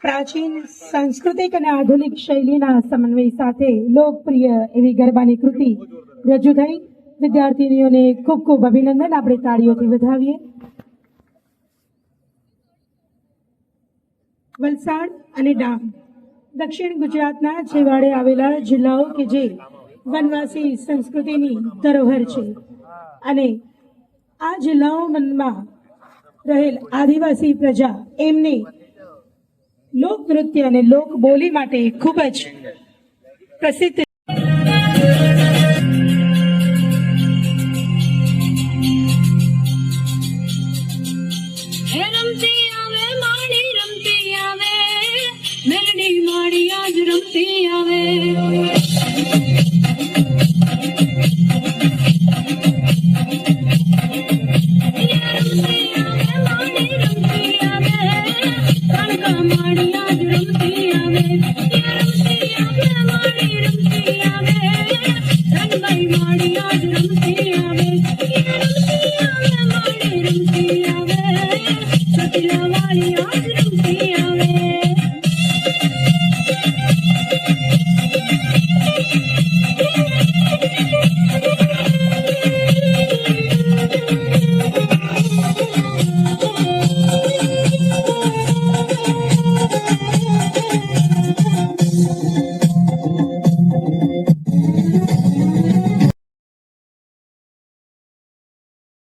પ્રાચીન સાંસ્કૃતિક અને આધુનિક શૈલીના સમન્વય સાથે લોકપ્રિય એવી ગરબાની કૃતિ રજૂ થઈ. વિદ્યાર્થીનીઓને ખૂબ ખૂબ અભિનંદન. આપણે તાળીઓથી વધાવીએ. વલસાડ અને ડાંગ દક્ષિણ ગુજરાતના છેવાડે આવેલા જિલ્લાઓ કે જે વનવાસી સંસ્કૃતિની ધરોહર છે અને આ જિલ્લાઓમાં રહેલ આદિવાસી પ્રજા એમને લોકનૃત્ય અને લોકબોલી માટે ખૂબ જ પ્રસિદ્ધ રમતી આવે